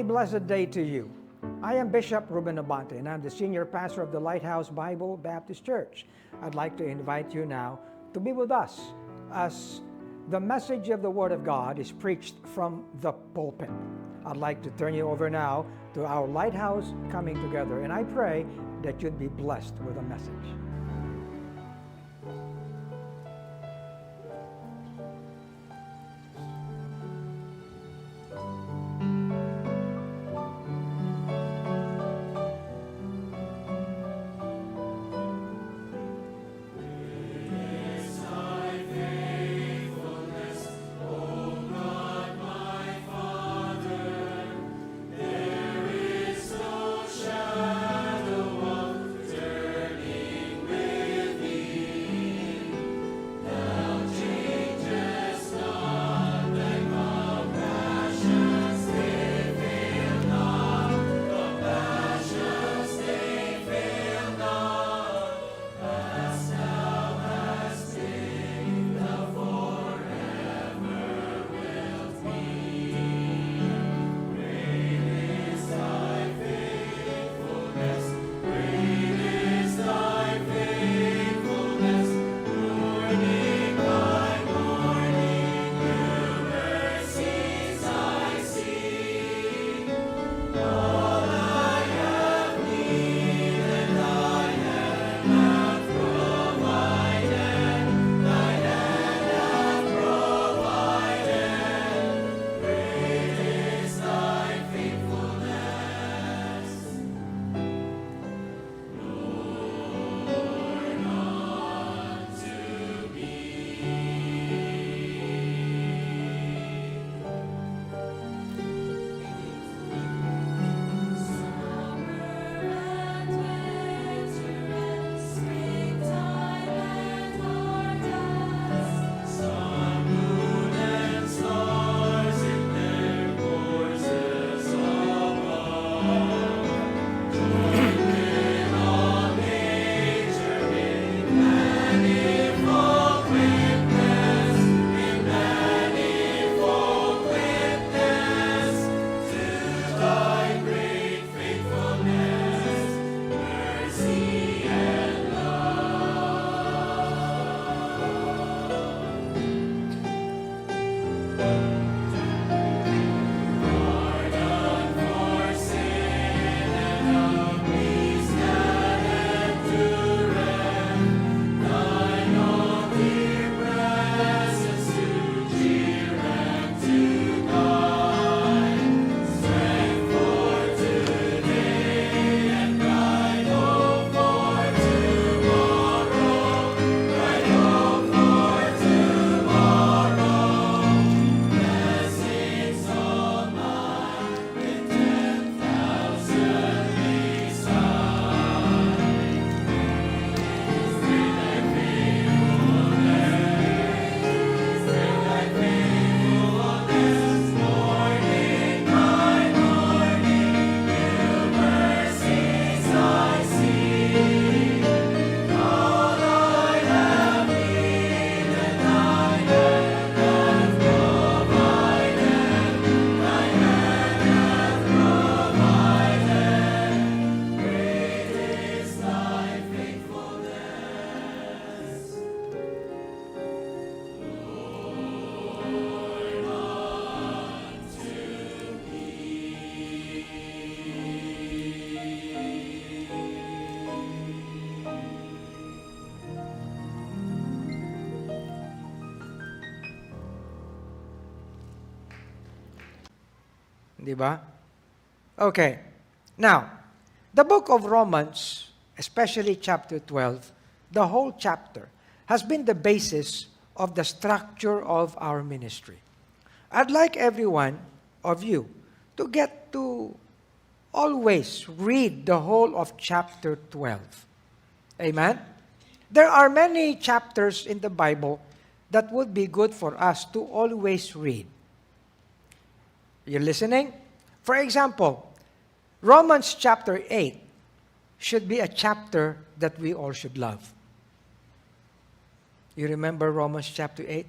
A blessed day to you. I am Bishop Ruben Abante, and I'm the senior pastor of the Lighthouse Bible Baptist Church. I'd like to invite you now to be with us as the message of the Word of God is preached from the pulpit. I'd like to turn you over now to our Lighthouse Coming Together, and I pray that you'd be blessed with the message. Di ba? Okay. Now, the book of Romans, especially chapter 12, the whole chapter, has been the basis of the structure of our ministry. I'd like every one of you to get to always read the whole of chapter 12. Amen? There are many chapters in the Bible that would be good for us to always read. You're listening? For example, Romans chapter 8 should be a chapter that we all should love. You remember Romans chapter 8?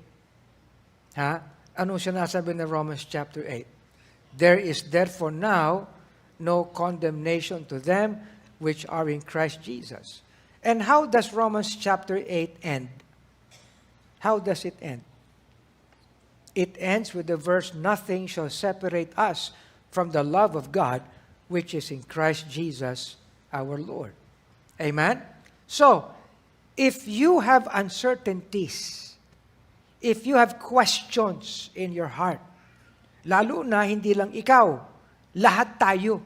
Ha? Anong sinasabi ng Romans chapter 8? There is therefore now no condemnation to them which are in Christ Jesus. And how does Romans chapter 8 end? How does it end? It ends with the verse, nothing shall separate us from the love of God, which is in Christ Jesus our Lord. Amen? So, if you have uncertainties, if you have questions in your heart, lalo na hindi lang ikaw, lahat tayo,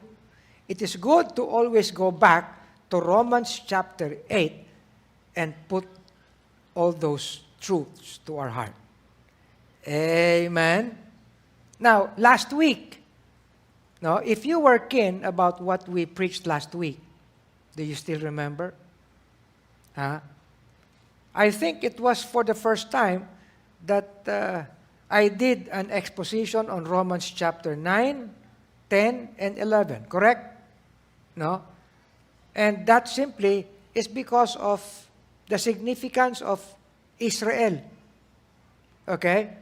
it is good to always go back to Romans chapter 8 and put all those truths to our heart. Amen? Now, last week, no, if you were keen about what we preached last week, do you still remember? Huh? I think it was for the first time that I did an exposition on Romans chapter 9, 10, and 11. Correct? No? And that simply is because of the significance of Israel. Okay?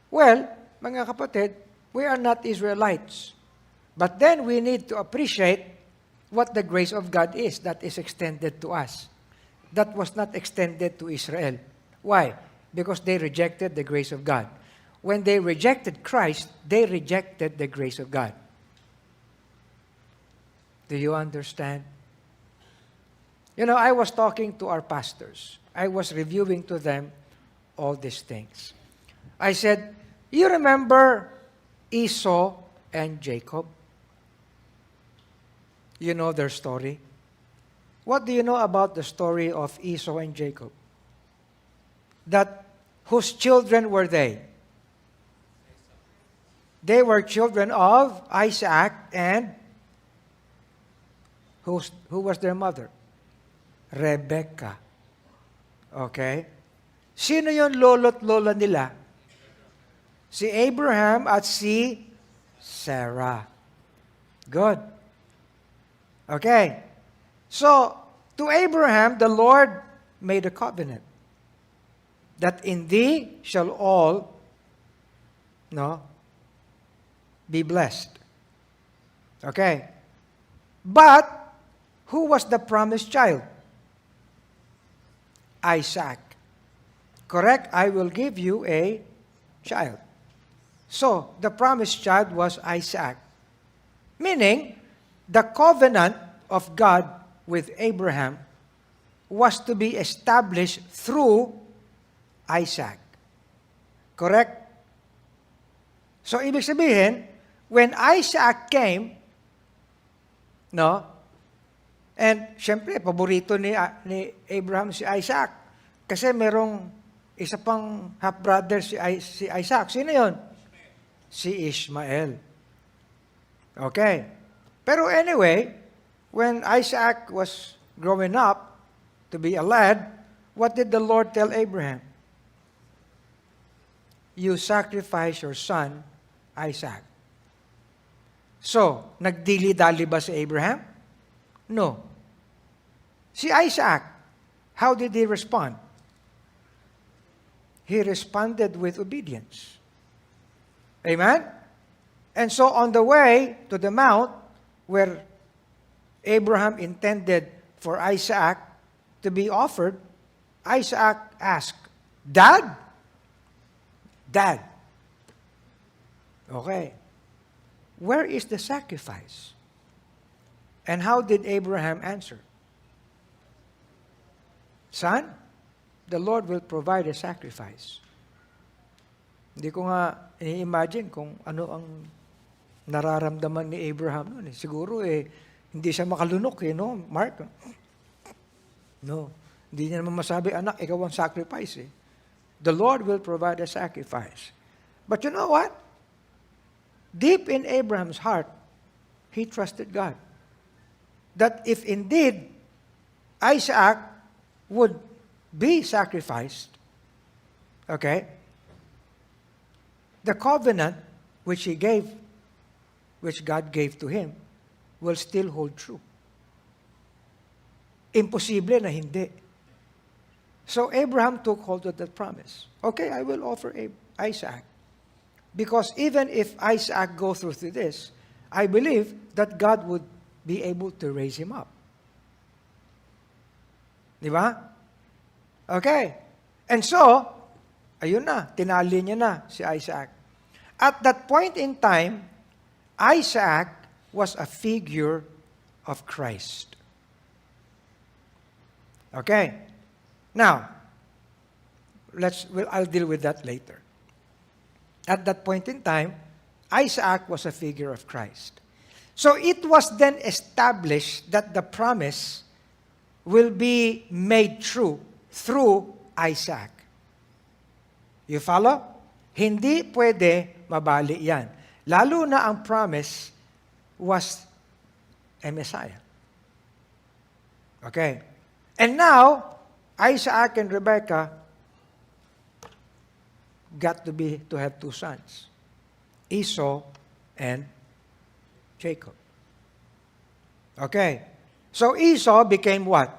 Well, mga kapatid, we are not Israelites. But then we need to appreciate what the grace of God is that is extended to us. That was not extended to Israel. Why? Because they rejected the grace of God. When they rejected Christ, they rejected the grace of God. Do you understand? You know, I was talking to our pastors. I was reviewing to them all these things. I said, you remember Esau and Jacob? You know their story. What do you know about the story of Esau and Jacob? That whose children were they? They were children of Isaac and who was their mother? Rebecca. Okay? Sino yung lolo't lola nila? Si Abraham at si Sarah. Good. Okay. So, to Abraham, the Lord made a covenant that in thee shall all, be blessed. Okay. But, who was the promised child? Isaac. Correct? I will give you a child. So, the promised child was Isaac. Meaning, the covenant of God with Abraham was to be established through Isaac. Correct? So, ibig sabihin, when Isaac came, and syempre, paborito ni Abraham si Isaac. Kasi merong isa pang half-brother si Isaac. Sino yon? Si Ishmael. Okay. Pero anyway, when Isaac was growing up to be a lad, what did the Lord tell Abraham? You sacrifice your son, Isaac. So, nagdili-dali ba si Abraham? No. Si Isaac, how did he respond? He responded with obedience. Amen? And so on the way to the mount where Abraham intended for Isaac to be offered, Isaac asked, Dad? Dad. Okay. Where is the sacrifice? And how did Abraham answer? Son, the Lord will provide a sacrifice. Hindi ko nga i-imagine kung ano ang nararamdaman ni Abraham noon. Siguro hindi siya makalunok Mark? No. Hindi niya naman masabi, anak, ikaw ang sacrifice The Lord will provide a sacrifice. But you know what? Deep in Abraham's heart, he trusted God. That if indeed Isaac would be sacrificed, okay, the covenant which God gave to him, will still hold true. Imposible na hindi. So Abraham took hold of that promise. Okay, I will offer Isaac. Because even if Isaac go through this, I believe that God would be able to raise him up. Di ba? Okay. And so, ayun na, tinali niya na si Isaac. At that point in time, Isaac was a figure of Christ. Okay. Now, I'll deal with that later. At that point in time, Isaac was a figure of Christ. So it was then established that the promise will be made true through Isaac. You follow? Hindi pwede mabali yan. Lalo na ang promise was a Messiah. Okay. And now, Isaac and Rebekah got to have two sons, Esau and Jacob. Okay. So Esau became what?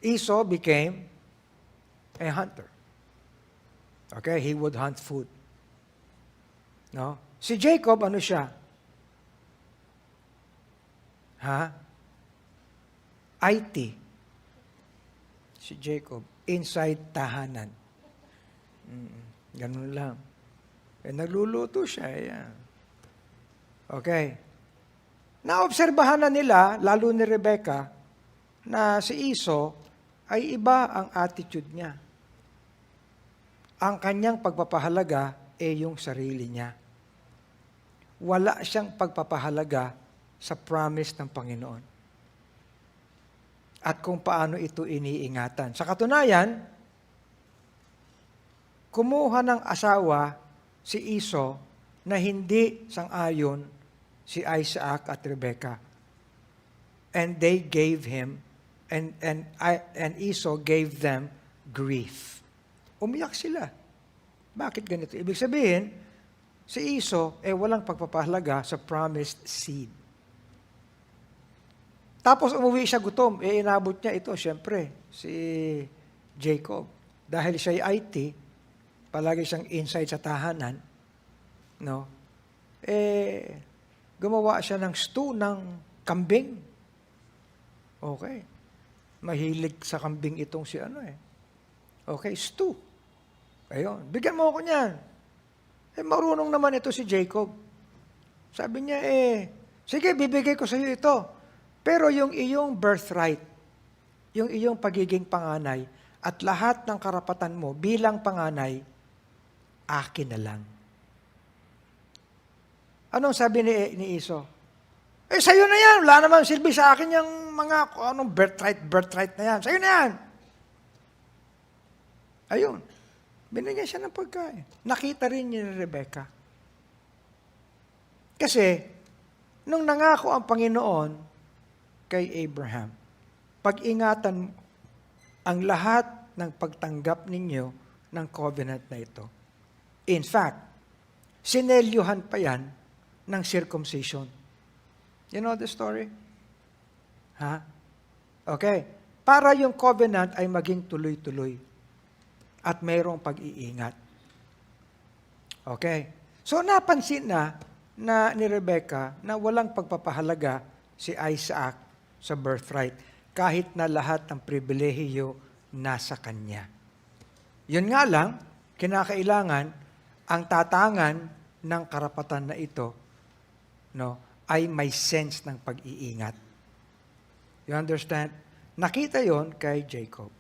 Esau became a hunter. Okay, he would hunt food. No? Si Jacob, ano siya? IT. Si Jacob, inside tahanan. Ganun lang. Nagluluto siya. Yan. Okay. Naobserbahan na nila, lalo ni Rebekah, na si Esau ay iba ang attitude niya. Ang kanyang pagpapahalaga ay yung sarili niya. Wala siyang pagpapahalaga sa promise ng Panginoon. At kung paano ito iniingatan. Sa katunayan, kumuha ng asawa si Esau na hindi sang-ayon si Isaac at Rebekah. And they gave him, and Esau gave them grief. Umiyak sila. Bakit ganito? Ibig sabihin, si Esau walang pagpapahalaga sa promised seed. Tapos umuwi siya gutom, inabot niya ito, siyempre, si Jacob. Dahil siya ay IT, palagi siyang inside sa tahanan, no? Gumawa siya ng stew ng kambing. Okay. Mahilig sa kambing itong si Okay, stew. Ayun, bigyan mo ako niyan. Marunong naman ito si Jacob. Sabi niya, sige, bibigay ko sa iyo ito. Pero yung iyong birthright, yung iyong pagiging panganay, at lahat ng karapatan mo bilang panganay, akin na lang. Anong sabi ni Esau? Sa'yo na yan. Wala naman silbi sa akin yung mga birthright na yan. Sa'yo na yan. Ayun. Binigyan siya ng pagkain. Nakita rin niya ni Rebekah. Kasi, nung nangako ang Panginoon kay Abraham, pag-ingatan ang lahat ng pagtanggap ninyo ng covenant na ito. In fact, sinelyuhan pa yan ng circumcision. You know the story? Okay. Para yung covenant ay maging tuloy-tuloy at mayroong pag-iingat. Okay. So napansin na ni Rebekah na walang pagpapahalaga si Isaac sa birthright kahit na lahat ng pribilehiyo nasa kanya. Yun nga lang, kinakailangan ang tatangan ng karapatan na ito, ay may sense ng pag-iingat. You understand? Nakita yon kay Jacob.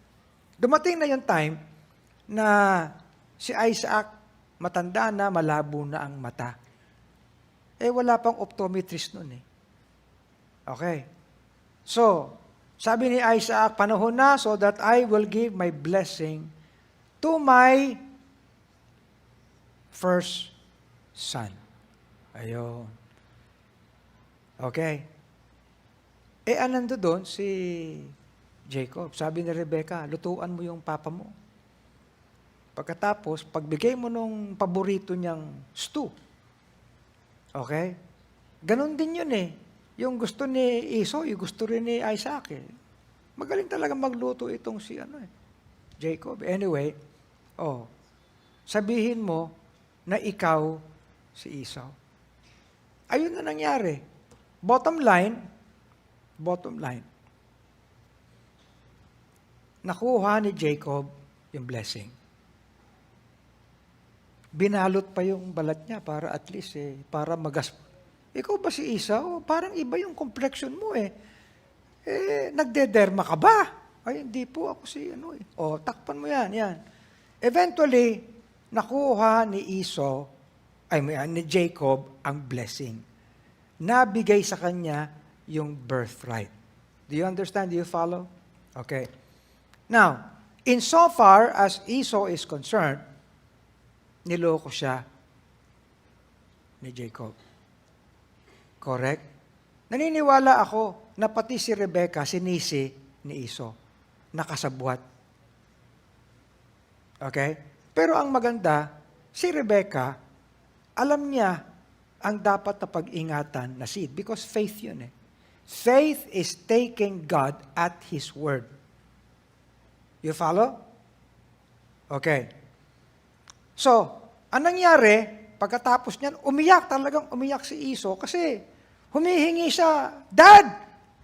Dumating na yung time na si Isaac, matanda na, malabo na ang mata. Wala pang optometrist nun Okay. So, sabi ni Isaac, panahon na so that I will give my blessing to my first son. Ayun. Okay. Anando doon si Jacob. Sabi ni Rebekah, lutuan mo yung papa mo. Pagkatapos, pagbigay mo nung paborito niyang stew. Okay? Ganon din yun Yung gusto ni Esau, yung gusto rin ni Isaac Magaling talaga magluto itong si Jacob. Anyway, sabihin mo na ikaw si Esau. Ayun na nangyari. Bottom line, nakuha ni Jacob yung blessing. Binalot pa yung balat niya para at least para Ikaw ba si Esau? Parang iba yung complexion mo nagdederma ka ba? Ay, hindi po ako si takpan mo yan. Eventually, nakuha ni Jacob ang blessing. Nabigay sa kanya yung birthright. Do you understand? Do you follow? Okay. Now, insofar as Esau is concerned, niloko siya ni Jacob. Correct? Naniniwala ako na pati si Rebecca, sinisi ni Esau. Nakasabwat. Okay? Pero ang maganda, si Rebecca, alam niya ang dapat na pag-ingatan na seed because faith yun Faith is taking God at His word. You follow? Okay. So, anong nangyari, pagkatapos niyan, talagang umiyak si Esau kasi humihingi siya, Dad,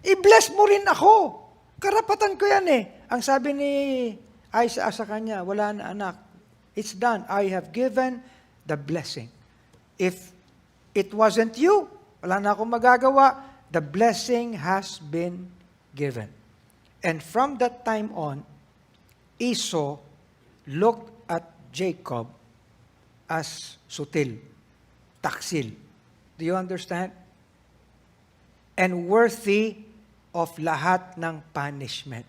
i-bless mo rin ako. Karapatan ko yan Ang sabi ni Isaac sa kanya, wala na anak. It's done. I have given the blessing. If it wasn't you, wala na akong magagawa. The blessing has been given. And from that time on, Esau looked at Jacob as sutil, taksil. Do you understand? And worthy of lahat ng punishment.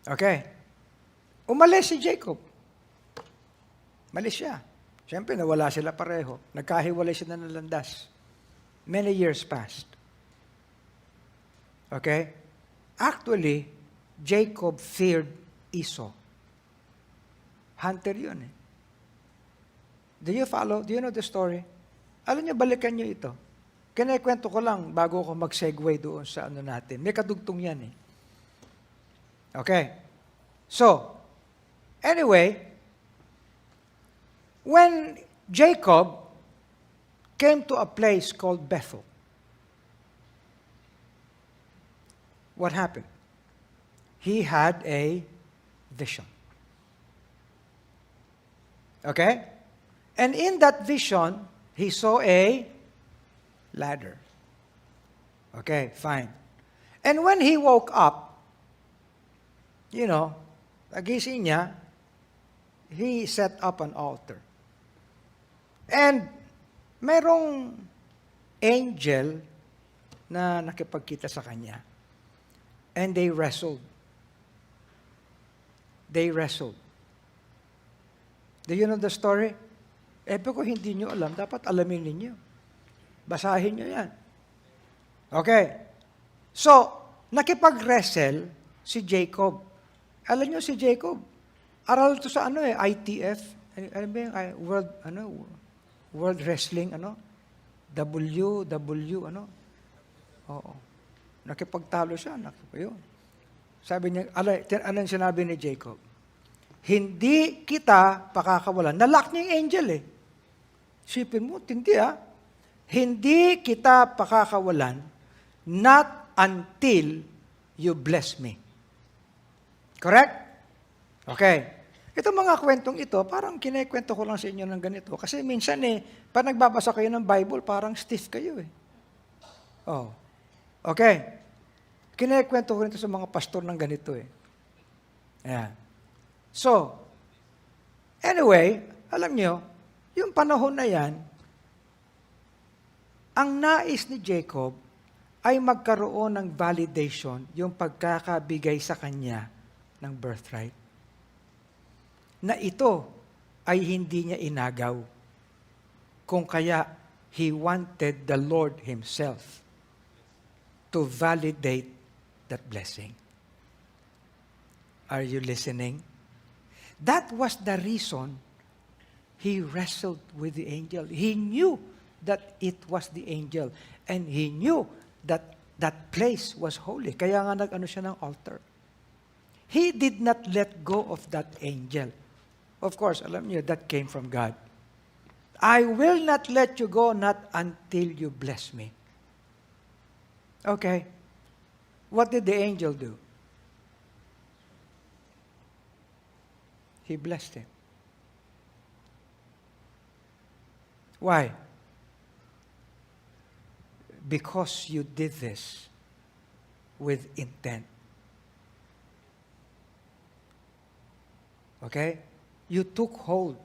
Okay. Umalis si Jacob. Umalis siya. Siyempre, nawala sila pareho. Nagkahiwalay sila ng landas. Many years passed. Okay? Actually, Jacob feared Esau. Hunter yun Do you follow? Do you know the story? Alam niyo, balikan niyo ito. Kinikwento ko lang bago ko mag-segue doon sa natin. May kadugtong yan Okay. So, anyway, when Jacob came to a place called Bethel, what happened? He had a vision. Okay? And in that vision, he saw a ladder. Okay, fine. And when he woke up, nagising niya, he set up an altar. And merong angel na nakipagkita sa kanya. And they wrestled. Do you know the story? Kung hindi nyo alam, dapat alamin ninyo. Basahin nyo yan. Okay. So, nakipag-wrestle si Jacob. Alam nyo si Jacob, aral to sa ITF. Ano ba yung World Wrestling, Oo. Nakipagtalo siya, yun. Sabi niya, anong sinabi ni Jacob? Hindi kita pakakawalan. Nalock niya yung angel Sipin mo, tindi Hindi kita pakakawalan not until you bless me. Correct? Okay. Itong mga kwentong ito, parang kinikwento ko lang sa inyo ng ganito. Kasi minsan pag nagbabasa kayo ng Bible, parang stiff kayo Oh. Okay. Kinikwento ko rin ito sa mga pastor ng ganito Ayan. So, anyway, alam nyo, yung panahon na yan, ang nais ni Jacob ay magkaroon ng validation yung pagkakabigay sa kanya ng birthright. Na ito ay hindi niya inagaw. Kung kaya, he wanted the Lord Himself to validate that blessing. Are you listening? That was the reason he wrestled with the angel. He knew that it was the angel. And he knew that that place was holy. Kaya nga nag-ano siya ng altar. He did not let go of that angel. Of course, alam niyo, that came from God. I will not let you go, not until you bless me. Okay. What did the angel do? He blessed him. Why? Because you did this with intent. Okay? You took hold.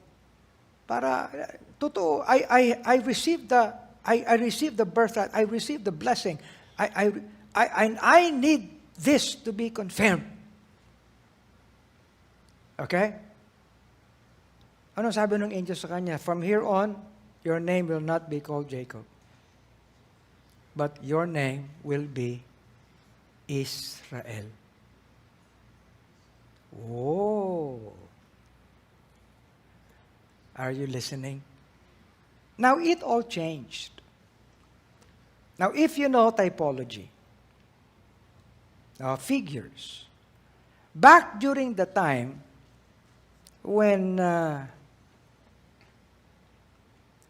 Para, totoo, I received the birthright, I received the blessing. I need this to be confirmed. Okay? Ano sabi ng angel sa kanya? From here on, your name will not be called Jacob, but your name will be Israel. Oh. Are you listening? Now, it all changed. Now, if you know typology, figures, back during the time when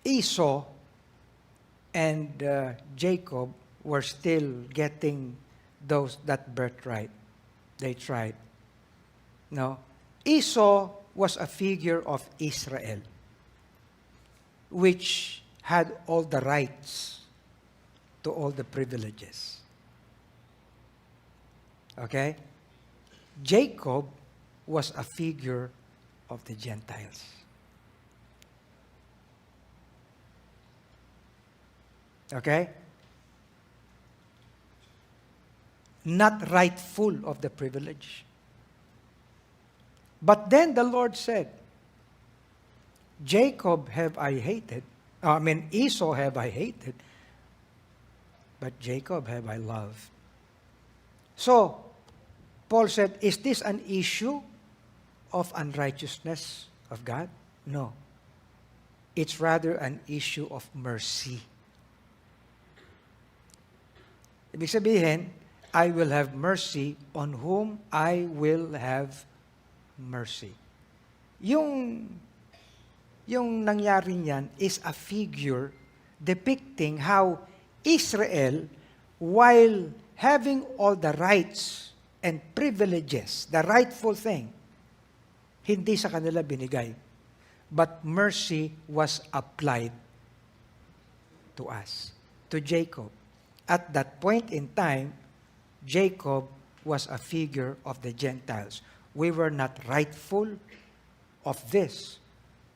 Esau and Jacob were still getting that birthright, they tried. No, Esau was a figure of Israel, which had all the rights to all the privileges. Okay? Jacob was a figure of the Gentiles. Okay? Not rightful of the privilege. But then the Lord said, Jacob have I hated, Esau have I hated, but Jacob have I loved. So, Paul said, is this an issue of unrighteousness of God? No. It's rather an issue of mercy. Ibig sabihin, I will have mercy on whom I will have mercy. Yung nangyari niyan is a figure depicting how Israel, while having all the rights and privileges, the rightful thing, hindi sa kanila binigay. But mercy was applied to us, to Jacob. At that point in time, Jacob was a figure of the Gentiles. We were not rightful of this,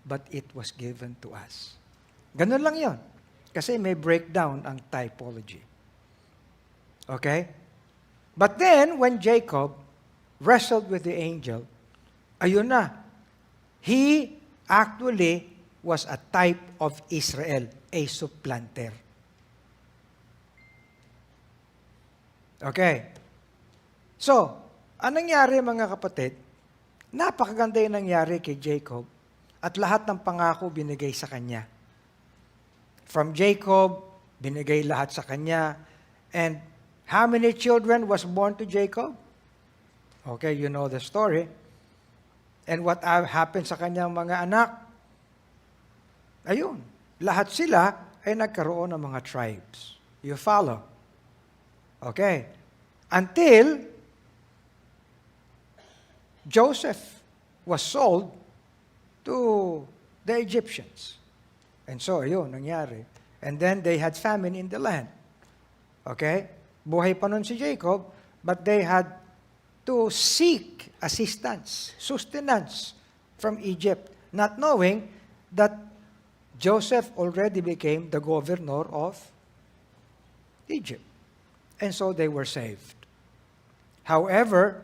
but it was given to us. Ganun lang yon. Kasi may breakdown ang typology. Okay? But then, when Jacob wrestled with the angel, ayun na. He actually was a type of Israel, a supplanter. Okay. So, anong nangyari mga kapatid? Napakaganda yung nangyari kay Jacob at lahat ng pangako binigay sa kanya. From Jacob, binigay lahat sa kanya. And how many children was born to Jacob? Okay, you know the story. And what happened sa kanyang mga anak? Ayun, lahat sila ay nagkaroon ng mga tribes. You follow? Okay. Until Joseph was sold to the Egyptians. And so, ayun, nangyari. And then they had famine in the land. Okay? Buhay pa nun si Jacob, but they had to seek assistance, sustenance from Egypt, not knowing that Joseph already became the governor of Egypt. And so they were saved. However,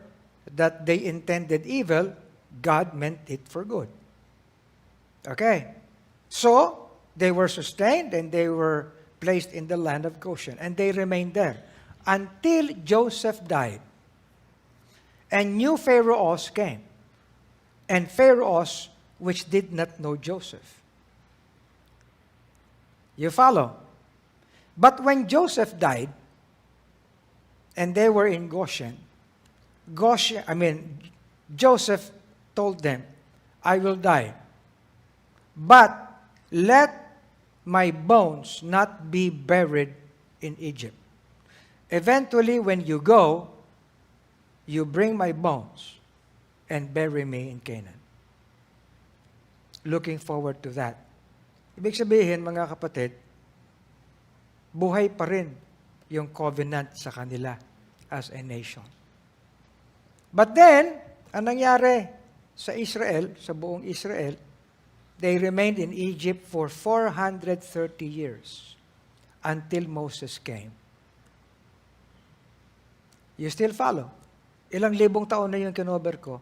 that they intended evil, God meant it for good. Okay? So, they were sustained and they were placed in the land of Goshen. And they remained there until Joseph died. And new Pharaohs came. And Pharaohs which did not know Joseph. You follow? But when Joseph died, and they were in Goshen, Joseph told them, I will die. But let my bones not be buried in Egypt. Eventually, when you go, you bring my bones and bury me in Canaan. Looking forward to that. Ibig sabihin, mga kapatid, buhay pa rin yung covenant sa kanila as a nation. But then, ang nangyari sa Israel, sa buong Israel, they remained in Egypt for 430 years until Moses came. You still follow? Ilang libong taon na yung kinover ko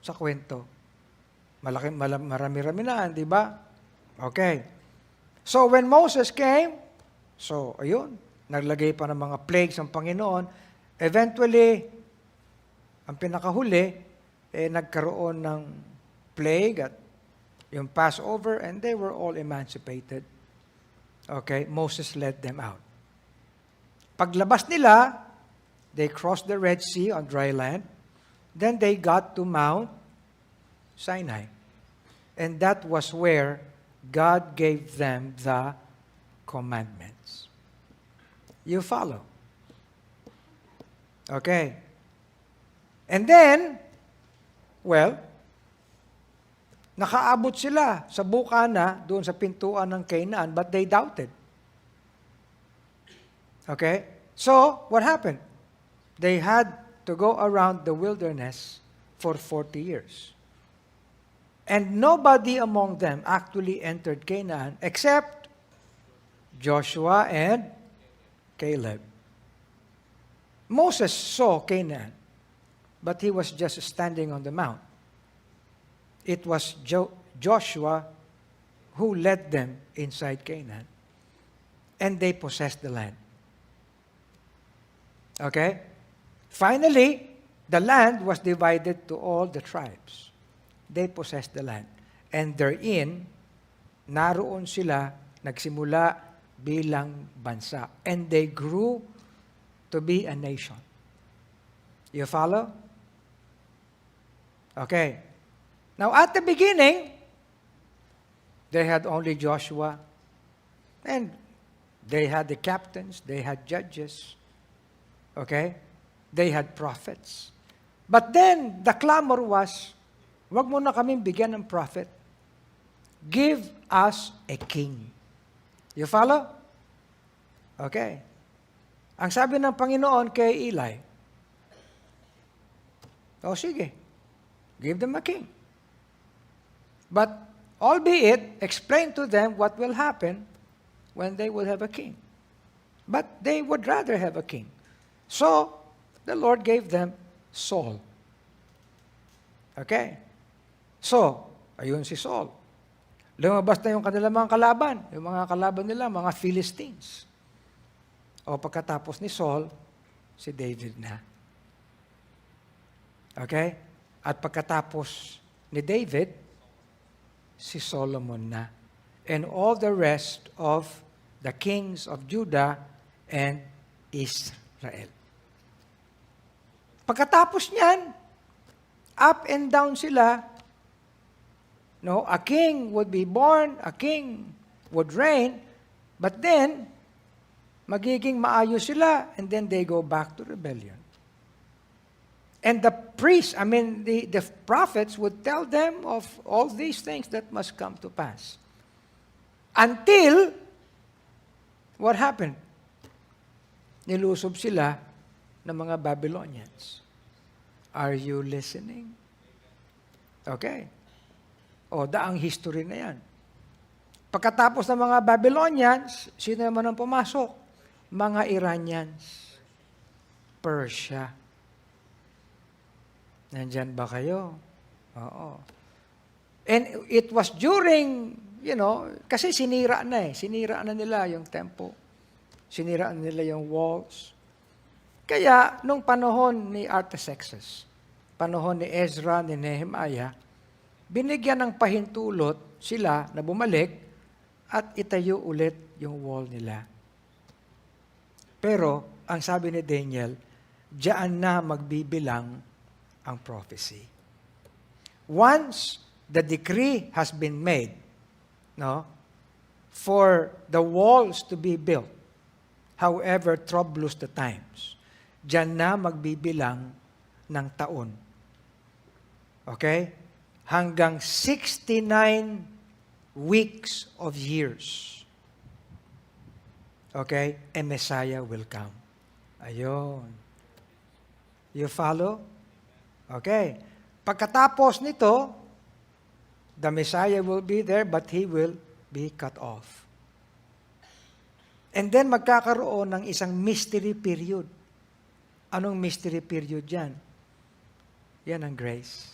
sa kwento. Marami-rami na, di ba? Okay. So when Moses came, so ayun, naglagay pa ng mga plagues ang Panginoon. Eventually, ang pinakahuli, nagkaroon ng plague at yung Passover, and they were all emancipated. Okay, Moses led them out. Paglabas nila, they crossed the Red Sea on dry land. Then they got to Mount Sinai. And that was where God gave them the commandments. You follow? Okay. And then, well, nakaabot sila sa bukana doon sa pintuan ng Canaan, but they doubted. Okay? So, what happened? They had to go around the wilderness for 40 years. And nobody among them actually entered Canaan except Joshua and Caleb. Moses saw Canaan, but he was just standing on the mount. It was Joshua who led them inside Canaan. And they possessed the land. Okay? Finally, the land was divided to all the tribes. They possessed the land. And therein, naroon sila, nagsimula bilang bansa. And they grew to be a nation. You follow? Okay. Now, at the beginning, they had only Joshua, and they had the captains, they had judges, okay? They had prophets. But then, the clamor was, wag mo na kaming bigyan ng prophet. Give us a king. You follow? Okay. Ang sabi ng Panginoon kay Eli, sige, give them a king. But, albeit, explain to them what will happen when they will have a king. But they would rather have a king. So, the Lord gave them Saul. Okay? So, ayun si Saul. Lumabas na yung kanilang mga kalaban. Yung mga kalaban nila, mga Philistines. O pagkatapos ni Saul, si David na. Okay? At pagkatapos ni David, si Solomon na. And all the rest of the kings of Judah and Israel. Pagkatapos niyan, up and down sila. No, a king would be born, a king would reign, but then, magiging maayos sila, and then they go back to rebellion. And the priests, the prophets would tell them of all these things that must come to pass. Until, what happened? Nilusob sila ng mga Babylonians. Are you listening? Okay. Daang history na yan. Pagkatapos ng mga Babylonians, sino naman ang pumasok? Mga Iranians. Persia. Nandyan ba kayo? Oo. And it was during, kasi sinira na Sinira na nila yung temple. Sinira na nila yung walls. Kaya, nung panahon ni Artaxerxes, panahon ni Ezra, ni Nehemiah, binigyan ng pahintulot sila na bumalik at itayo ulit yung wall nila. Pero, ang sabi ni Daniel, diyan na magbibilang ang prophecy. Once the decree has been made, no, for the walls to be built. However troublous the times, diyan na magbibilang ng taon. Okay? Hanggang 69 weeks of years. Okay? A Messiah will come. Ayun. You follow? Okay. Pagkatapos nito, the Messiah will be there, but He will be cut off. And then magkakaroon ng isang mystery period. Anong mystery period yan? Yan ang grace.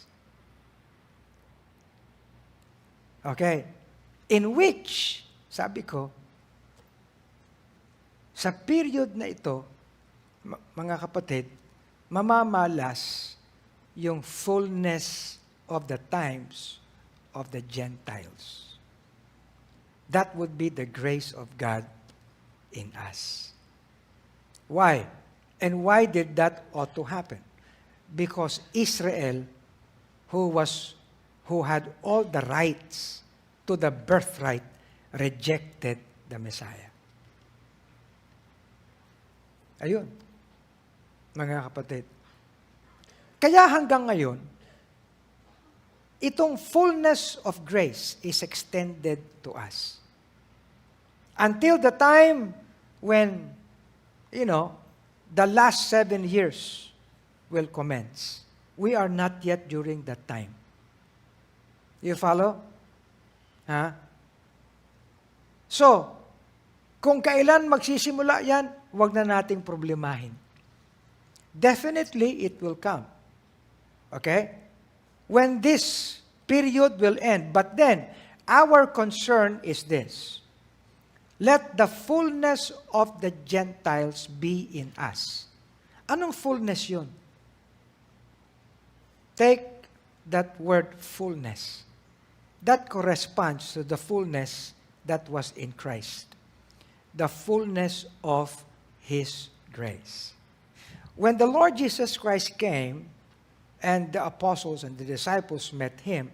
Okay. In which, sabi ko, sa period na ito, mga kapatid, mamamalas yung fullness of the times of the Gentiles. That would be the grace of God in us. Why? And why did that ought to happen? Because Israel, who had all the rights to the birthright, rejected the Messiah. Ayun, mga kapatid. Kaya hanggang ngayon, itong fullness of grace is extended to us. Until the time when, the last 7 years will commence. We are not yet during that time. You follow? So, kung kailan magsisimula yan, huwag na nating problemahin. Definitely, it will come. Okay? When this period will end. But then, our concern is this. Let the fullness of the Gentiles be in us. Anong fullness yun? Take that word fullness. That corresponds to the fullness that was in Christ. The fullness of His grace. When the Lord Jesus Christ came, and the apostles and the disciples met Him,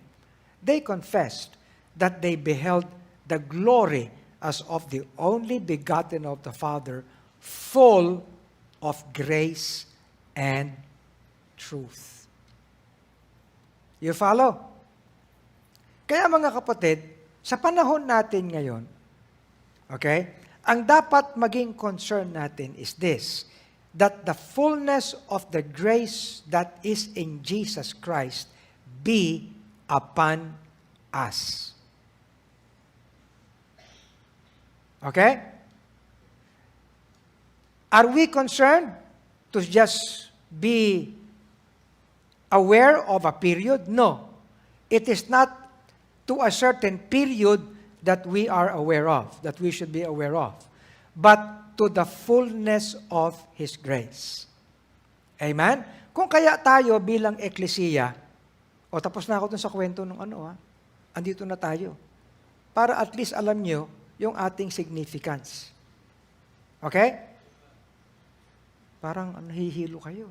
they confessed that they beheld the glory as of the only begotten of the Father, full of grace and truth. You follow? Kaya mga kapatid, sa panahon natin ngayon, okay, ang dapat maging concern natin is this, that the fullness of the grace that is in Jesus Christ be upon us. Okay? Are we concerned to just be aware of a period? No. It is not to a certain period that we are aware of, that we should be aware of, but to the fullness of His grace. Amen? Kung kaya tayo bilang eklesiya, tapos na ako dun sa kwento ng andito na tayo. Para at least alam nyo yung ating significance. Okay? Parang nahihilo kayo.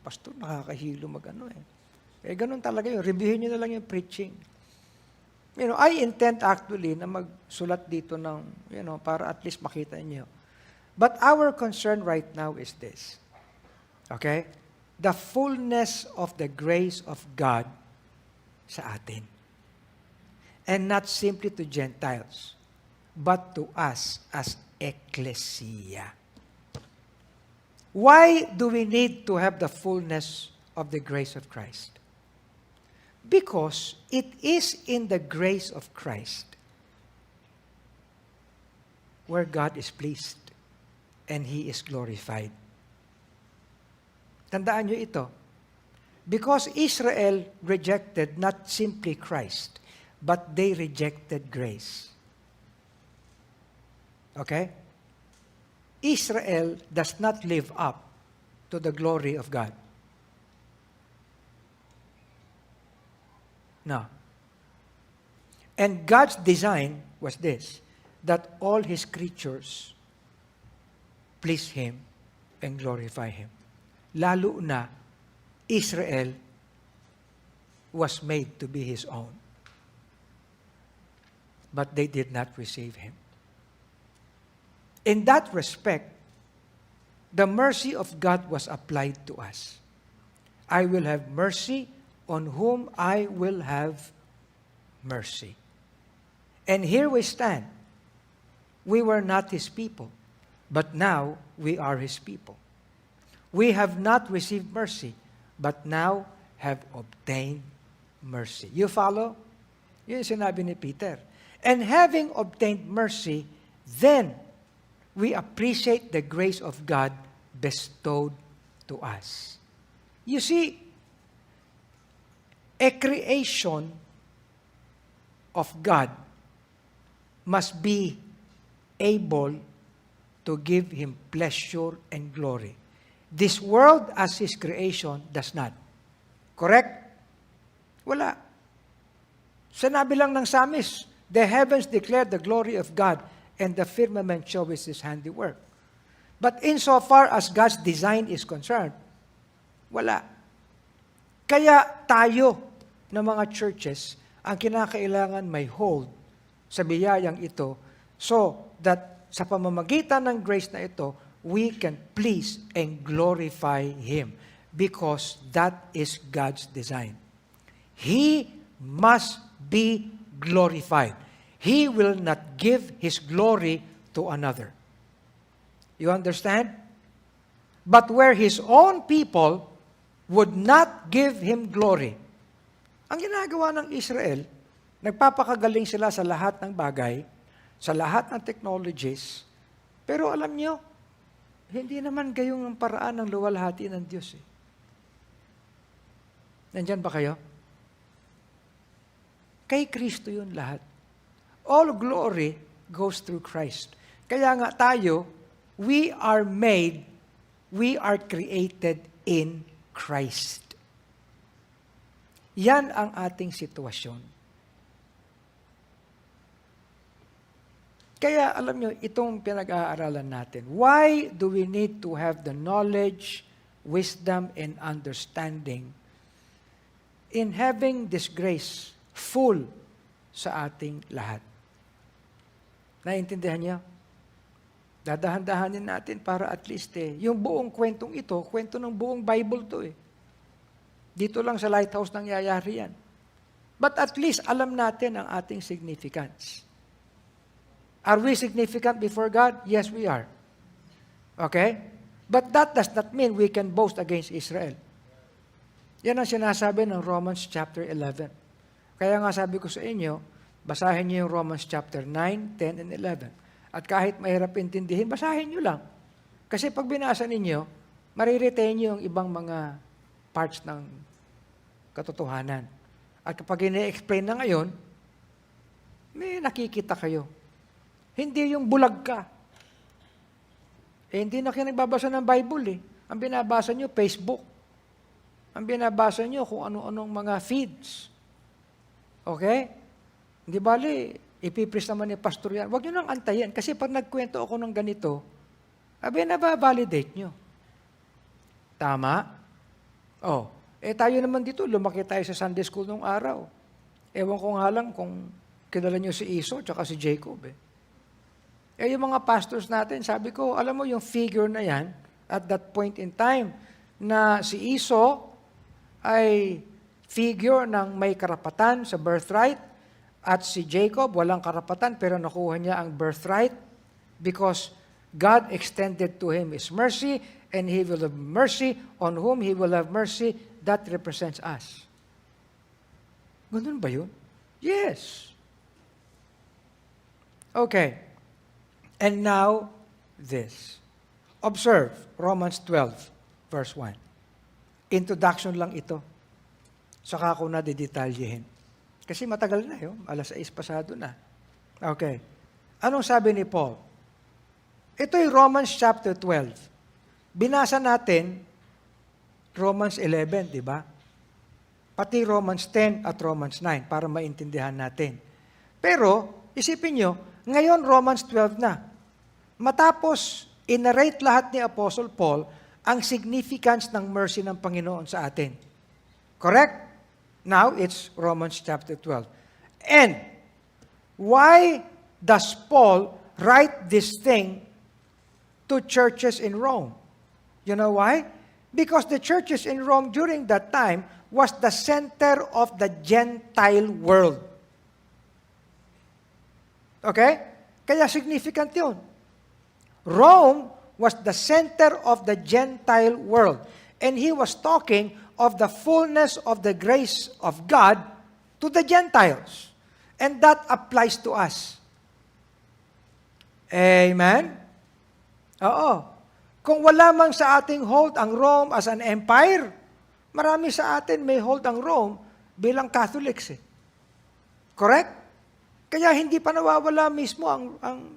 Pastor, nakakahilo ganun talaga yun. Reviewin nyo na lang yung preaching. I intend actually na magsulat dito ng, para at least makita niyo. But our concern right now is this. Okay? The fullness of the grace of God sa atin. And not simply to Gentiles, but to us as ecclesia. Why do we need to have the fullness of the grace of Christ? Because it is in the grace of Christ where God is pleased and He is glorified. Tandaan nyo ito. Because Israel rejected not simply Christ, but they rejected grace. Okay? Israel does not live up to the glory of God. No. And God's design was this, that all His creatures please Him and glorify Him. Lalo na, Israel was made to be His own. But they did not receive Him. In that respect, the mercy of God was applied to us. I will have mercy on whom I will have mercy. And here we stand. We were not His people, but now we are His people. We have not received mercy, but now have obtained mercy. You follow? Yun yung sinabi ni Peter. And having obtained mercy, then we appreciate the grace of God bestowed to us. You see, a creation of God must be able to give Him pleasure and glory. This world as His creation does not. Correct? Wala. Sinabi lang ng Psalmist, the heavens declare the glory of God, and the firmament shows His handiwork. But insofar as God's design is concerned, wala. Kaya tayo ng mga churches, ang kinakailangan may hold sa biyayang ito so that sa pamamagitan ng grace na ito, we can please and glorify Him because that is God's design. He must be glorified. He will not give His glory to another. You understand? But where His own people would not give Him glory, ang ginagawa ng Israel, nagpapakagaling sila sa lahat ng bagay, sa lahat ng technologies, pero alam nyo, hindi naman gayong ang paraan ng luwalhati ng Diyos. Nandyan ba kayo? Kay Kristo yun lahat. All glory goes through Christ. Kaya nga tayo, we are created in Christ. Yan ang ating sitwasyon. Kaya alam nyo, itong pinag-aaralan natin, why do we need to have the knowledge, wisdom, and understanding in having this grace full sa ating lahat? Naiintindihan niyo? Dadahan-dahanin natin para at least yung buong kwentong ito, kwento ng buong Bible to Dito lang sa Lighthouse nangyayari yan. But at least alam natin ang ating significance. Are we significant before God? Yes, we are. Okay? But that does not mean we can boast against Israel. Yan ang sinasabi ng Romans chapter 11. Kaya nga sabi ko sa inyo, basahin niyo yung Romans chapter 9, 10, and 11. At kahit mahirap intindihin, basahin niyo lang. Kasi pag binasa ninyo, mariretain niyo yung ibang mga parts ng katotohanan. At kapag ine-explain na ngayon, may nakikita kayo. Hindi yung bulag ka. Hindi na kayo nagbabasa ng Bible Ang binabasa niyo, Facebook. Ang binabasa niyo kung ano-anong mga feeds. Okay? Hindi bali, ipipris naman ni pastor yan. Huwag niyo nang antayin. Kasi pag nagkwento ako ng ganito, nababalidate niyo. Tama? Tayo naman dito, lumaki tayo sa Sunday school nung araw. Ewan ko nga lang kung kilala niyo si Esau tsaka si Jacob yung mga pastors natin, sabi ko, alam mo yung figure na yan, at that point in time, na si Esau ay figure ng may karapatan sa birthright, at si Jacob walang karapatan pero nakuha niya ang birthright because God extended to him His mercy, and He will have mercy on whom He will have mercy. That represents us. Ganun ba yun? Yes. Okay. And now, this. Observe, Romans 12, verse 1. Introduction lang ito. Saka ako na didetalyehin. Kasi matagal na yun. 6:00 pasado na. Okay. Anong sabi ni Paul? Ito'y Romans chapter 12. Binasa natin Romans 11, di ba? Pati Romans 10 at Romans 9 para maintindihan natin. Pero, isipin nyo, ngayon Romans 12 na. Matapos, inarrate lahat ni Apostle Paul ang significance ng mercy ng Panginoon sa atin. Correct? Now, it's Romans chapter 12. And why does Paul write this thing to churches in Rome? You know why? Because the churches in Rome during that time was the center of the Gentile world. Okay? Kaya significant yun. Rome was the center of the Gentile world. And he was talking of the fullness of the grace of God to the Gentiles. And that applies to us. Amen? Oo. Kung wala mang sa ating hold ang Rome as an empire, marami sa atin may hold ang Rome bilang Catholics. Correct? Kaya hindi pa nawawala mismo ang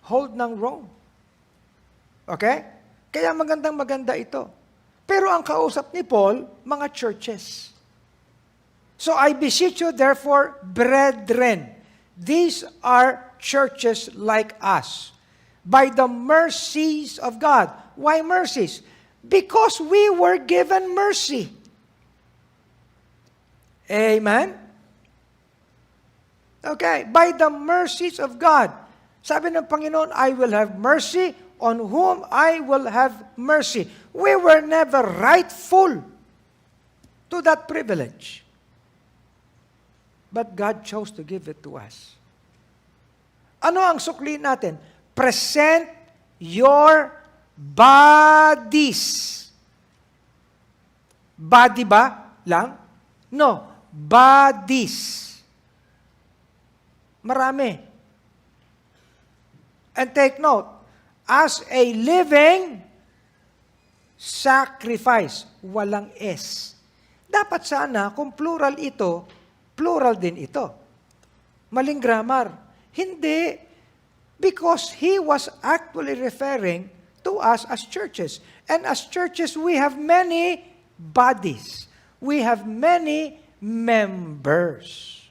hold ng Rome. Okay? Kaya maganda ito. Pero ang kausap ni Paul, mga churches. So I beseech you therefore, brethren, these are churches like us, by the mercies of God. Why mercies? Because we were given mercy. Amen? Okay, by the mercies of God. Sabi ng Panginoon, I will have mercy on whom I will have mercy. We were never rightful to that privilege. But God chose to give it to us. Ano ang sukli natin? Present your bodies. Body ba lang? No, bodies. Marami. And take note, as a living sacrifice, walang S. Dapat sana, kung plural ito, plural din ito. Maling grammar. Hindi. Because he was actually referring to us as churches. And as churches, we have many bodies. We have many members.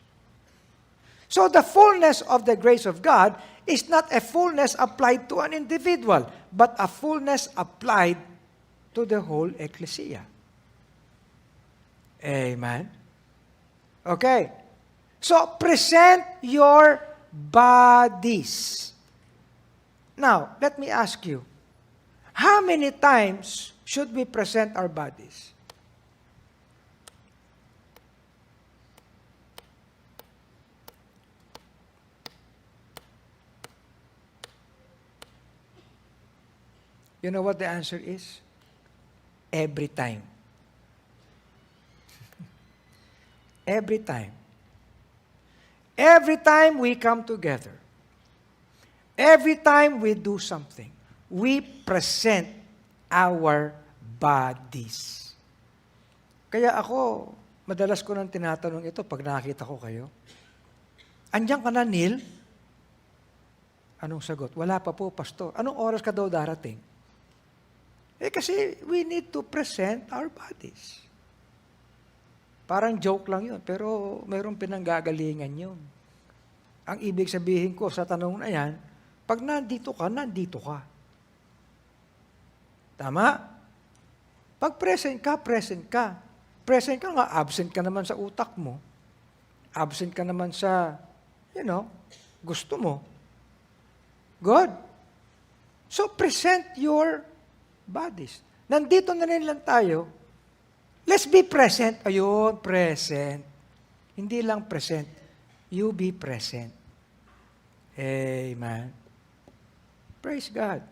So the fullness of the grace of God is not a fullness applied to an individual, but a fullness applied to the whole ecclesia. Amen? Okay. So, present your bodies. Now, let me ask you, how many times should we present our bodies? You know what the answer is? Every time. Every time. Every time we come together, every time we do something, we present our bodies. Kaya ako, madalas ko nang tinatanong ito pag nakakita ko kayo. Andiyan ka na, Neil? Anong sagot? Wala pa po, Pastor. Anong oras ka daw darating? Kasi we need to present our bodies. Parang joke lang yun, pero mayroong pinanggagalingan yun. Ang ibig sabihin ko sa tanong na yan, pag nandito ka, nandito ka. Tama? Pag present ka, present ka. Present ka nga, absent ka naman sa utak mo. Absent ka naman sa, gusto mo. Good. So, present your bodies. Nandito na rin lang tayo. Let's be present. Ayun, present. Hindi lang present. You be present. Amen. Praise God.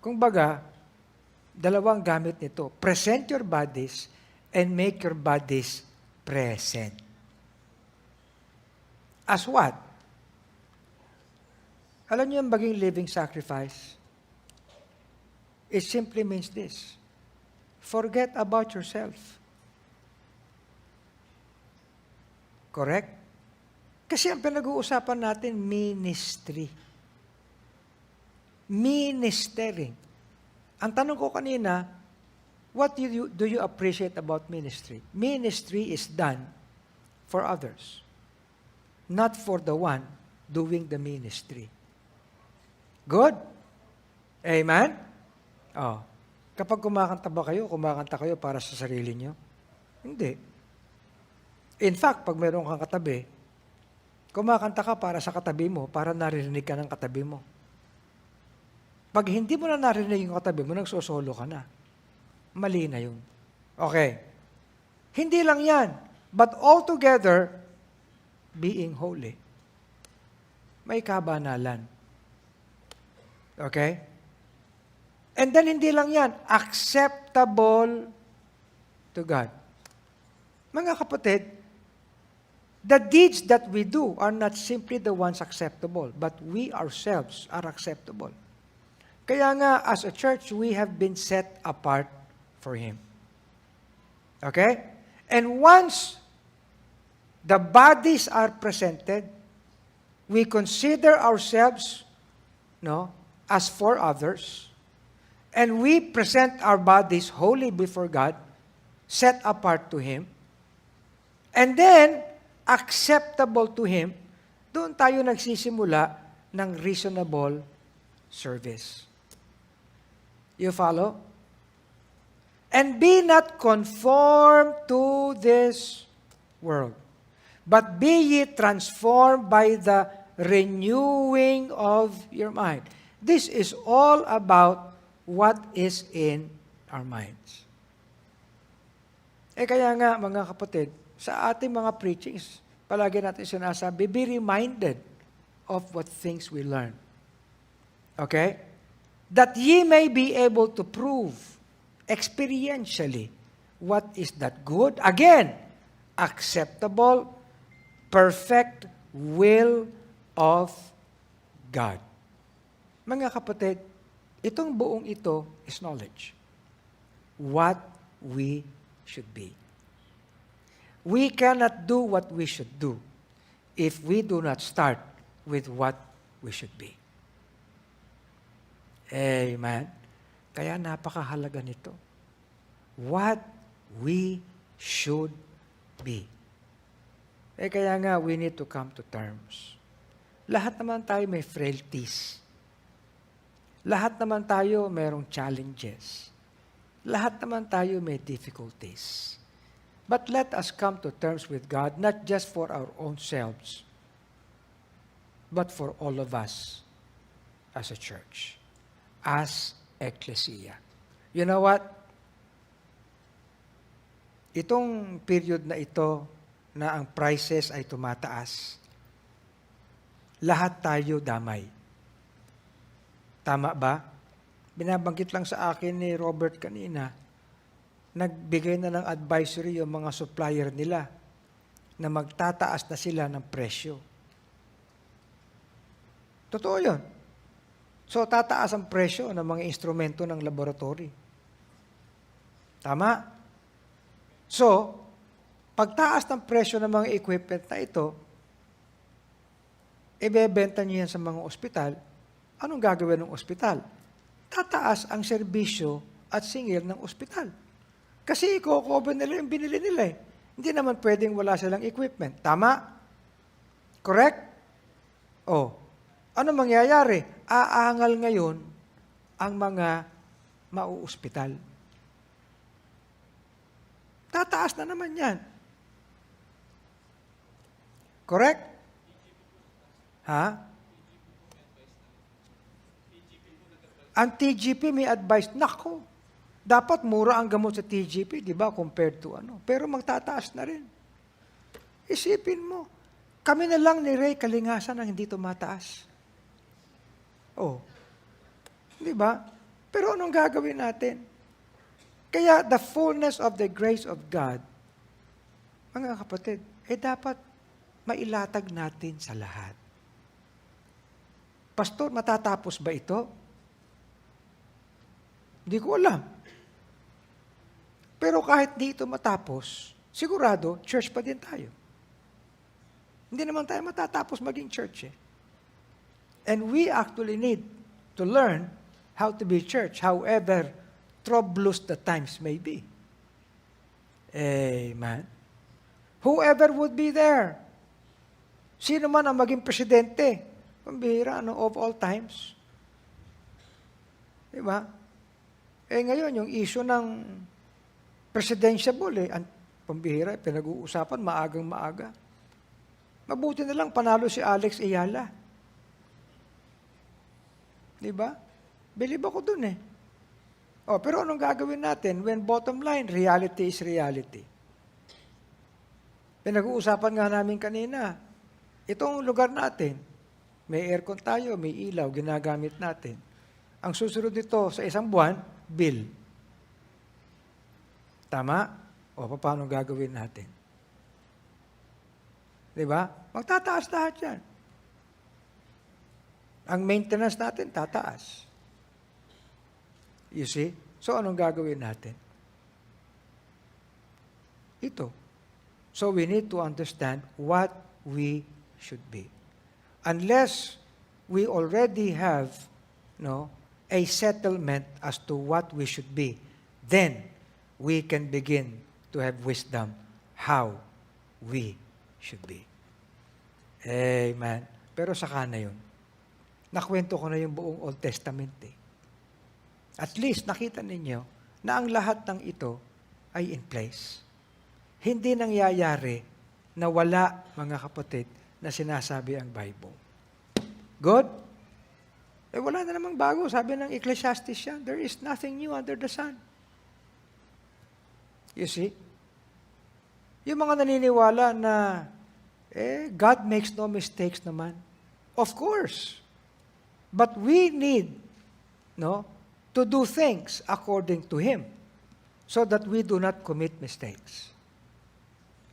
Kung baga, dalawang gamit nito. Present your bodies and make your bodies present. As what? Alam niyo yung maging living sacrifice? It simply means this. Forget about yourself. Correct? Kasi ang pinag-uusapan natin, ministry. Ministering. Ang tanong ko kanina, what do you appreciate about ministry? Ministry is done for others, not for the one doing the ministry. Good? Amen? Oh. Kapag kumakanta kayo para sa sarili nyo? Hindi. In fact, pag meron kang katabi, kumakanta ka para sa katabi mo, para narinig ka ng katabi mo. Pag hindi mo na narinig yung katabi mo, nagsosolo ka na. Mali na yun. Okay. Hindi lang yan, but altogether, being holy. May kabanalan. Okay? And then hindi lang yan, acceptable to God. Mga kapatid, the deeds that we do are not simply the ones acceptable, but we ourselves are acceptable. Kaya nga, as a church, we have been set apart for Him. Okay? And once the bodies are presented, we consider ourselves, as for others, and we present our bodies wholly before God, set apart to Him, and then, acceptable to Him, doon tayo nagsisimula ng reasonable service. You follow? And be not conformed to this world, but be ye transformed by the renewing of your mind. This is all about what is in our minds. Kaya nga, mga kapatid, sa ating mga preachings, palagi natin sinasabi, be reminded of what things we learn. Okay? That ye may be able to prove experientially what is that good, again, acceptable, perfect will of God. Mga kapatid, itong buong ito is knowledge. What we should be. We cannot do what we should do if we do not start with what we should be. Amen. Kaya napakahalaga nito. What we should be. Kaya nga, we need to come to terms. Lahat naman tayo may frailties. Lahat naman tayo mayroong challenges. Lahat naman tayo may difficulties. But let us come to terms with God, not just for our own selves, but for all of us as a church, as ecclesia. You know what? Itong period na ito, na ang prices ay tumataas, lahat tayo damay. Tama ba? Binabanggit lang sa akin ni Robert kanina, nagbigay na ng advisory yung mga supplier nila na magtataas na sila ng presyo. Totoo yun. So, tataas ang presyo ng mga instrumento ng laboratory. Tama? So, pagtaas ng presyo ng mga equipment na ito, ibebenta niyo yan sa mga ospital, anong gagawin ng ospital? Tataas ang serbisyo at singil ng ospital. Kasi i-cover nila yung binili nila eh. Hindi naman pwedeng wala silang equipment. Tama? Correct? Oh. Ano mangyayari? Aangal ngayon ang mga mauospital. Tataas na naman yan. Correct? Ha? Ang TGP may advice, nako, dapat mura ang gamot sa TGP, di ba, compared to ano. Pero magtataas na rin. Isipin mo, kami na lang ni Ray Kalingasan ang hindi tumataas. Oh. Di ba? Pero anong gagawin natin? Kaya the fullness of the grace of God, mga kapatid, dapat mailatag natin sa lahat. Pastor, matatapos ba ito? Hindi ko alam. Pero kahit di ito matapos, sigurado, church pa din tayo. Hindi naman tayo matatapos maging church eh. And we actually need to learn how to be church, however troublous the times may be. Amen. Whoever would be there. Sino man ang maging presidente, pambihira, of all times. Diba? Ngayon, yung issue ng presidential Pambihira, pinag-uusapan, maagang maaga. Mabuti na lang, panalo si Alex Ayala. Di ba? Believe ako dun eh. Oh, pero anong gagawin natin? When bottom line, reality is reality. Pinag-uusapan nga namin kanina, itong lugar natin, may aircon tayo, may ilaw, ginagamit natin. Ang susunod dito sa isang buwan, bill. Tama? O, paano gagawin natin? Di ba? Magtataas lahat yan. Ang maintenance natin, tataas. You see? So, anong gagawin natin? Ito. So, we need to understand what we should be. Unless we already have a settlement as to what we should be, then we can begin to have wisdom how we should be. Amen. Pero saka na yun. Nakwento ko na yung buong Old Testament eh. At least nakita ninyo na ang lahat ng ito ay in place. Hindi nangyayari na wala, mga kapatid, na sinasabi ang Bible. Good? Eh wala na namang bago. Sabi ng Ecclesiastes yan, there is nothing new under the sun. You see? Yung mga naniniwala na, God makes no mistakes naman. Of course. But we need, to do things according to Him so that we do not commit mistakes.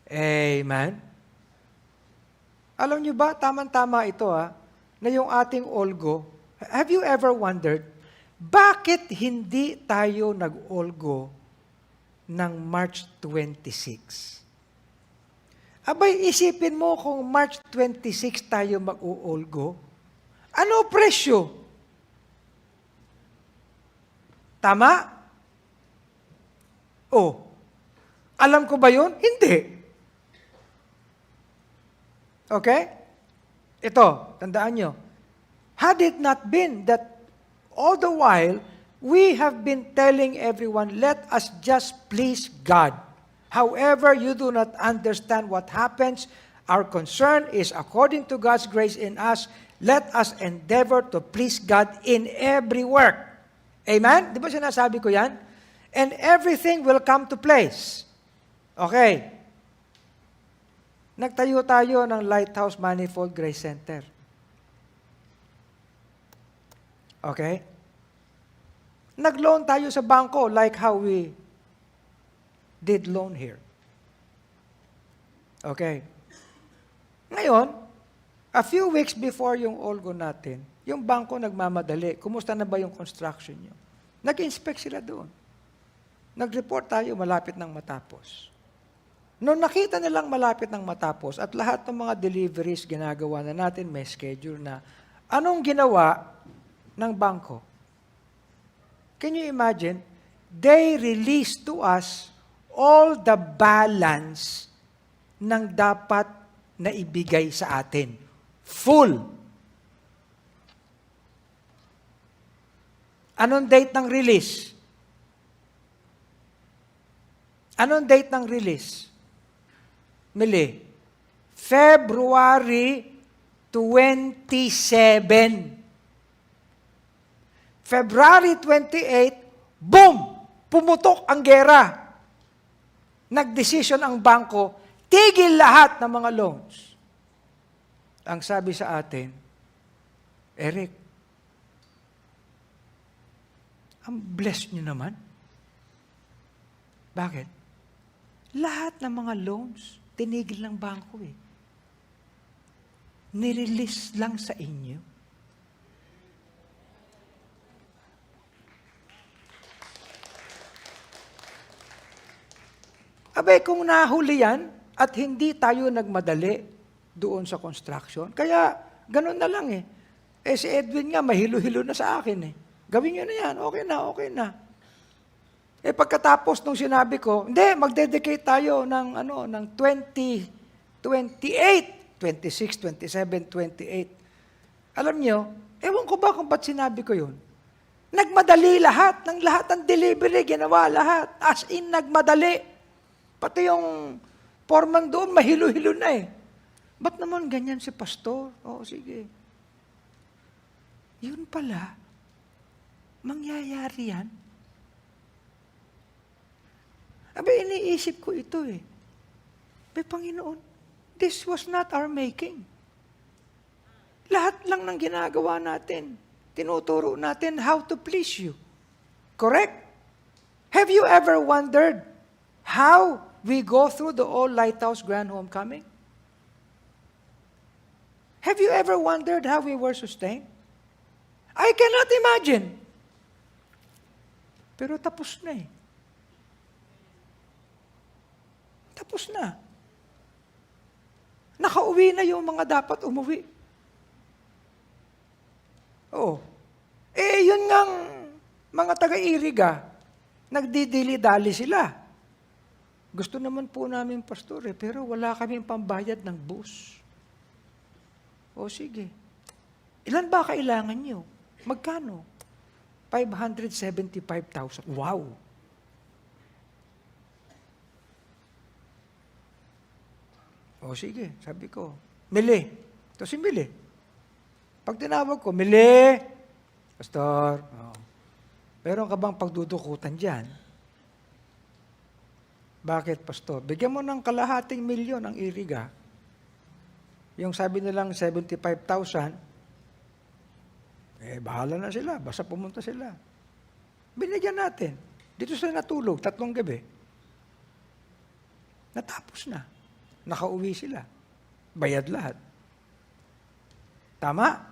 Amen? Alam niyo ba, tamang-tama ito na yung ating Olgo, have you ever wondered, bakit hindi tayo nag-Olgo ng March 26? Abay, isipin mo kung March 26 tayo mag-uolgo, ano presyo? Tama? Oh, alam ko ba yun? Hindi. Okay? Ito, tandaan nyo. Had it not been that all the while, we have been telling everyone, let us just please God. However, you do not understand what happens. Our concern is according to God's grace in us, let us endeavor to please God in every work. Amen? Di ba sinasabi ko yan? And everything will come to place. Okay. Nagtayo tayo ng Lighthouse Manifold Grace Center. Okay? Nag-loan tayo sa bangko like how we did loan here. Okay. Ngayon, a few weeks before yung Olgo natin, yung bangko nagmamadali. Kumusta na ba yung construction nyo? Nag-inspect sila doon. Nag-report tayo malapit ng matapos. Noong nakita nilang malapit ng matapos at lahat ng mga deliveries ginagawa na natin, may schedule na, anong ginawa ng bangko? Can you imagine? They released to us all the balance ng dapat na ibigay sa atin. Full. Anong date ng release? Anong date ng release? Mili. February 27. February 28, boom! Pumutok ang gera. Nagdesisyon ang bangko, tigil lahat ng mga loans. Ang sabi sa atin, Eric, ang bless nyo naman. Bakit? Lahat ng mga loans, tinigil ng bangko eh. Nirelease lang sa inyo. Abay, kung nahuli yan at hindi tayo nagmadali doon sa construction, kaya ganun na lang eh. Si Edwin nga, mahilo-hilo na sa akin eh. Gawin nyo na yan, okay na. Pagkatapos nung sinabi ko, hindi, magdedicate tayo ng 28, 26, 27, 28. Alam nyo, ewan ko ba kung ba't sinabi ko yun? Nagmadali lahat ng delivery, ginawa lahat. As in, nagmadali. Pati yung foreman doon, mahilo-hilo na eh. Ba't naman ganyan si pastor? Oo, sige. Yun pala, mangyayari yan. Abi, iniisip ko ito eh. Panginoon, this was not our making. Lahat lang ng ginagawa natin, tinuturo natin how to please you. Correct? Have you ever wondered how we go through the All Lighthouse Grand Homecoming? Have you ever wondered how we were sustained? I cannot imagine. Pero tapos na eh. Tapos na. Nakauwi na yung mga dapat umuwi. Oo. Yun ngang mga taga-Iriga, nagdidili-dali sila. Gusto naman po namin, pastor, pero wala kaming pambayad ng bus. O sige. Ilan ba kailangan nyo? Magkano? 575,000. Wow! O sige, sabi ko, Mili. Ito si Mili. Pag tinawag ko, Mili, pastor, meron ka bang pagdudukutan dyan? Bakit, pastor? Bigyan mo ng kalahating milyon ang Iriga. Yung sabi nilang 75,000, bahala na sila. Basta pumunta sila. Binigyan natin. Dito sila natulog, 3 gabi. Natapos na. Nakauwi sila. Bayad lahat. Tama?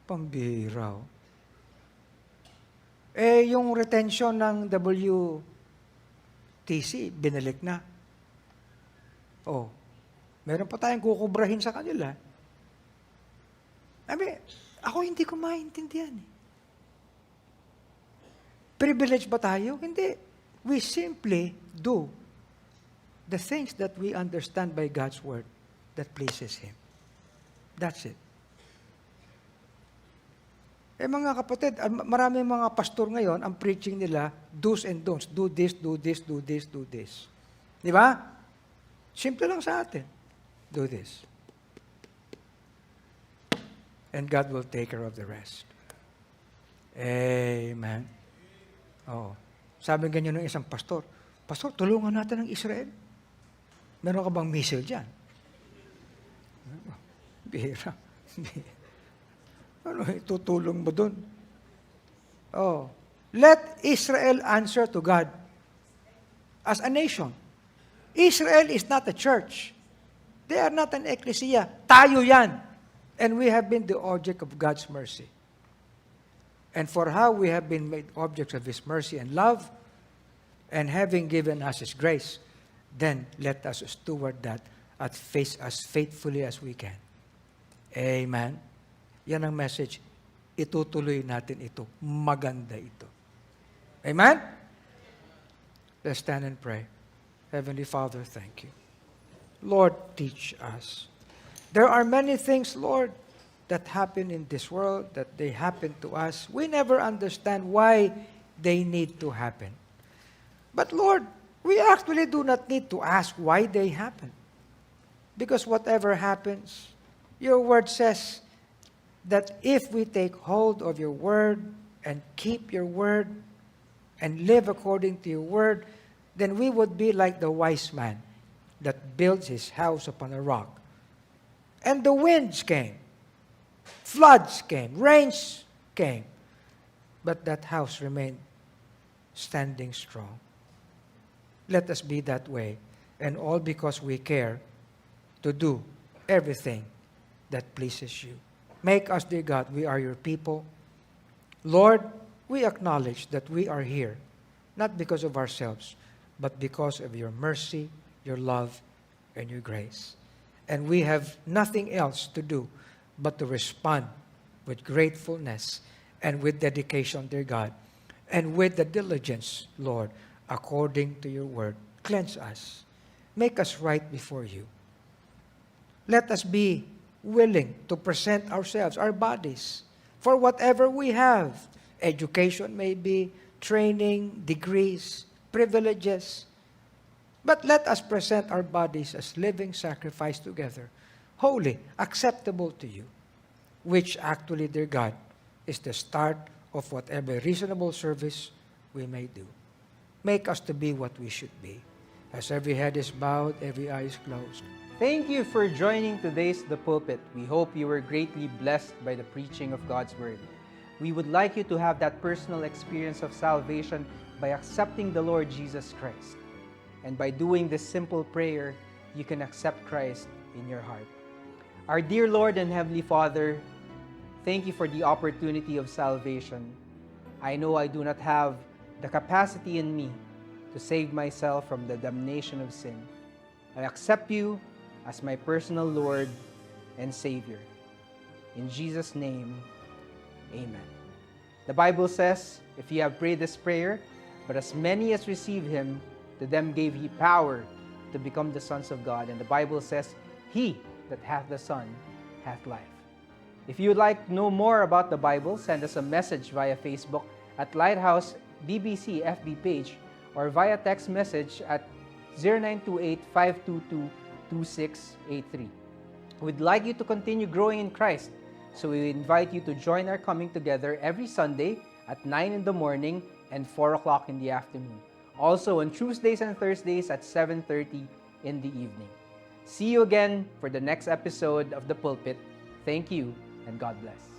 Pambihira. Yung retention ng WTC, binalik na. Meron pa tayong kukubrahin sa kanila. Ako hindi ko maintindihan. Privilege ba tayo? Hindi. We simply do the things that we understand by God's Word that pleases Him. That's it. Mga kapatid, maraming mga pastor ngayon, ang preaching nila, do's and don'ts. Do this, do this, do this, do this. Di ba? Simple lang sa atin. Do this. And God will take care of the rest. Amen. Sabi ganyan ng isang pastor, Pastor, tulungan natin ang Israel. Meron ka bang missile dyan? Bihira. Ano, tutulong mo dun? Let Israel answer to God as a nation. Israel is not a church. They are not an ecclesia. Tayo yan. And we have been the object of God's mercy. And for how we have been made objects of His mercy and love, and having given us His grace, then let us steward that at face as faithfully as we can. Amen. Yan ang message. Itutuloy natin ito. Maganda ito. Amen? Let's stand and pray. Heavenly Father, thank you. Lord, teach us. There are many things, Lord, that happen in this world, that they happen to us. We never understand why they need to happen. But Lord, we actually do not need to ask why they happen. Because whatever happens, your word says that if we take hold of your word and keep your word and live according to your word, then we would be like the wise man that builds his house upon a rock. And the winds came, floods came, rains came, but that house remained standing strong. Let us be that way, and all because we care to do everything that pleases you. Make us, dear God, we are your people. Lord, we acknowledge that we are here, not because of ourselves, but because of your mercy, your love, and your grace. And we have nothing else to do but to respond with gratefulness and with dedication, dear God, and with the diligence, Lord, according to your word. Cleanse us. Make us right before you. Let us be willing to present ourselves, our bodies, for whatever we have. Education maybe, training, degrees, privileges. But let us present our bodies as living sacrifice together, holy, acceptable to you, which actually, dear God, is the start of whatever reasonable service we may do. Make us to be what we should be. As every head is bowed, every eye is closed. Thank you for joining today's The Pulpit. We hope you were greatly blessed by the preaching of God's Word. We would like you to have that personal experience of salvation by accepting the Lord Jesus Christ. And by doing this simple prayer, you can accept Christ in your heart. Our dear Lord and Heavenly Father, thank you for the opportunity of salvation. I know I do not have the capacity in me to save myself from the damnation of sin. I accept you as my personal Lord and Savior. In Jesus' name, amen. The Bible says, if you have prayed this prayer, but as many as received him, to them gave he power to become the sons of God. And the Bible says, he that hath the Son hath life. If you would like to know more about the Bible, send us a message via Facebook at Lighthouse BBC FB page or via text message at 0928-522-2683. We'd like you to continue growing in Christ, so we invite you to join our coming together every Sunday at 9 in the morning and 4 o'clock in the afternoon. Also on Tuesdays and Thursdays at 7:30 in the evening. See you again for the next episode of The Pulpit. Thank you and God bless.